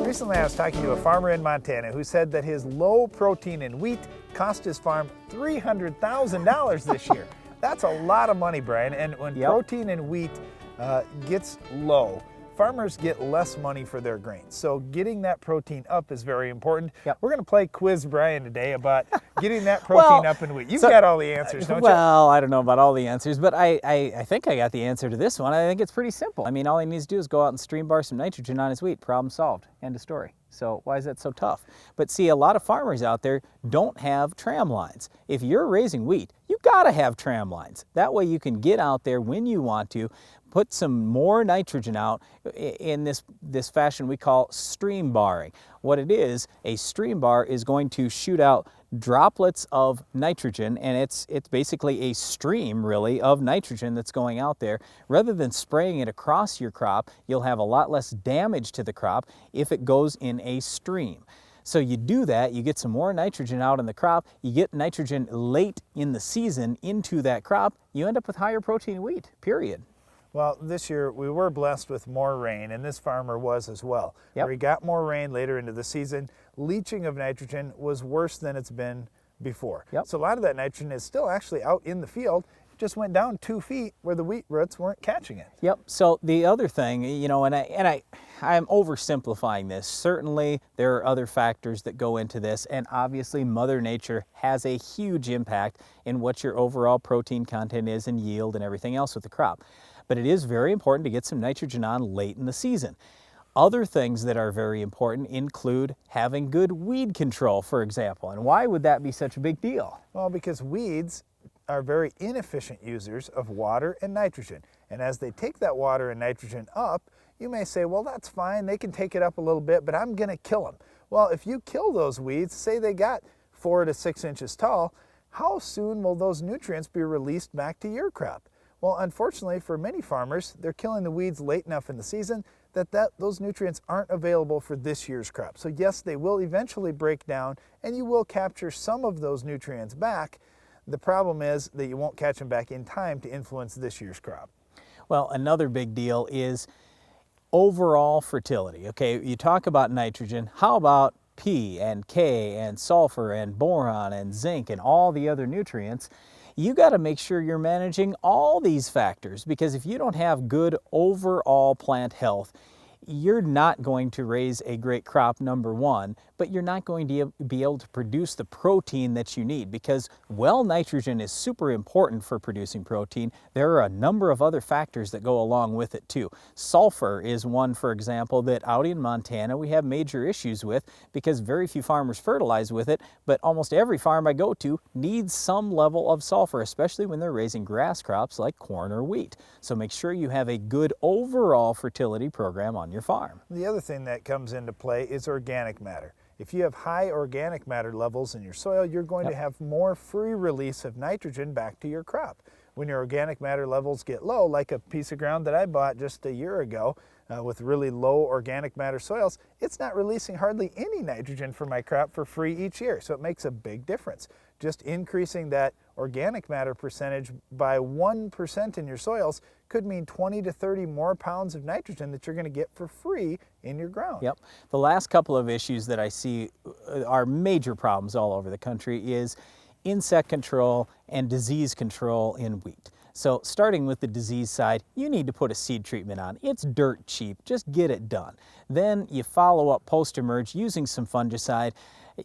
Recently, I was talking to a farmer in Montana who said that his low protein in wheat cost his farm $300,000 this year. That's a lot of money, Brian. And when protein in wheat gets low, farmers get less money for their grains. So getting that protein up is very important. We're going to play Quiz Brian today about getting that protein up in wheat. You've got all the answers, don't you? Well, I don't know about all the answers, but I think I got the answer to this one. I think it's pretty simple. I mean, all he needs to do is go out and Streambar some nitrogen on his wheat. Problem solved. End of story. So why is that so tough? But see, a lot of farmers out there don't have tram lines. If you're raising wheat, you gotta have tram lines. That way you can get out there when you want to, put some more nitrogen out in this fashion we call stream barring. What it is, a stream bar is going to shoot out droplets of nitrogen, and it's basically a stream, really, of nitrogen that's going out there. Rather than spraying it across your crop, you'll have a lot less damage to the crop if it goes in a stream. So you do that, you get some more nitrogen out in the crop, you get nitrogen late in the season into that crop, you end up with higher protein wheat, period. Well, this year we were blessed with more rain, and this farmer was as well. Where he got more rain later into the season, leaching of nitrogen was worse than it's been before. So a lot of that nitrogen is still actually out in the field. It just went down 2 feet where the wheat roots weren't catching it. So the other thing, you know, and I'm oversimplifying this. Certainly there are other factors that go into this, and obviously Mother Nature has a huge impact in what your overall protein content is and yield and everything else with the crop. But it is very important to get some nitrogen on late in the season. Other things that are very important include having good weed control, for example. And why would that be such a big deal? Well, because weeds are very inefficient users of water and nitrogen. And as they take that water and nitrogen up, you may say, well, that's fine, they can take it up a little bit, but I'm gonna kill them. Well, if you kill those weeds, say they got 4 to 6 inches tall, how soon will those nutrients be released back to your crop? Well, unfortunately for many farmers, they're killing the weeds late enough in the season that those nutrients aren't available for this year's crop. So yes, they will eventually break down and you will capture some of those nutrients back. The problem is that you won't catch them back in time to influence this year's crop. Well, another big deal is overall fertility. Okay, you talk about nitrogen. How about P and K and sulfur and boron and zinc and all the other nutrients? You got to make sure you're managing all these factors, because if you don't have good overall plant health, you're not going to raise a great crop, number one, but you're not going to be able to produce the protein that you need, because well, nitrogen is super important for producing protein. There are a number of other factors that go along with it too. Sulfur is one, for example, that out in Montana we have major issues with because very few farmers fertilize with it, but almost every farm I go to needs some level of sulfur, especially when they're raising grass crops like corn or wheat. So make sure you have a good overall fertility program on your farm. The other thing that comes into play is organic matter. If you have high organic matter levels in your soil, you're going to have more free release of nitrogen back to your crop. When your organic matter levels get low, like a piece of ground that I bought just a year ago with really low organic matter soils, it's not releasing hardly any nitrogen for my crop for free each year. So it makes a big difference. Just increasing that organic matter percentage by 1% in your soils could mean 20 to 30 more pounds of nitrogen that you're going to get for free in your ground. The last couple of issues that I see are major problems all over the country is insect control and disease control in wheat. So starting with the disease side, you need to put a seed treatment on. It's dirt cheap, just get it done. Then you follow up post-emerge using some fungicide.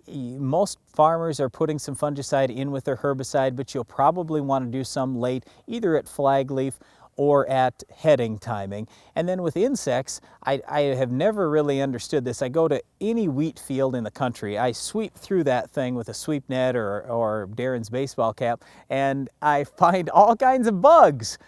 Most farmers are putting some fungicide in with their herbicide, but you'll probably want to do some late, either at flag leaf or at heading timing. And then with insects, I have never really understood this. I go to any wheat field in the country, I sweep through that thing with a sweep net or Darren's baseball cap, and I find all kinds of bugs.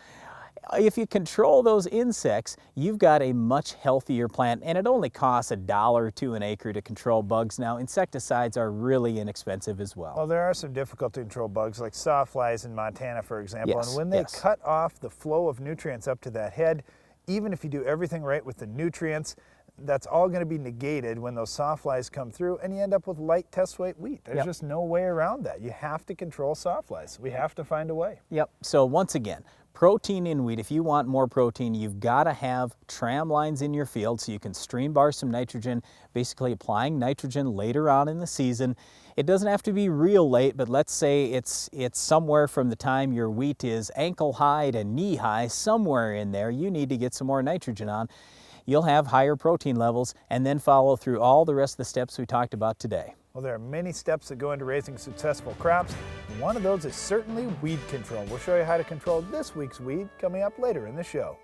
If you control those insects, you've got a much healthier plant, and it only costs $1 or $2 an acre to control bugs now. Insecticides are really inexpensive as well. Well, there are some difficult to control bugs like sawflies in Montana, for example, and when they cut off the flow of nutrients up to that head, even if you do everything right with the nutrients, that's all going to be negated when those sawflies come through, and you end up with light test weight wheat. There's just no way around that. You have to control sawflies. We have to find a way. So once again, Protein in wheat, if you want more protein, you've got to have tram lines in your field so you can stream bar some nitrogen, basically applying nitrogen later on in the season. It doesn't have to be real late, but let's say it's somewhere from the time your wheat is ankle high to knee high, somewhere in there, you need to get some more nitrogen on. You'll have higher protein levels, and then follow through all the rest of the steps we talked about today. Well, there are many steps that go into raising successful crops. One of those is certainly weed control. We'll show you how to control this week's weed coming up later in the show.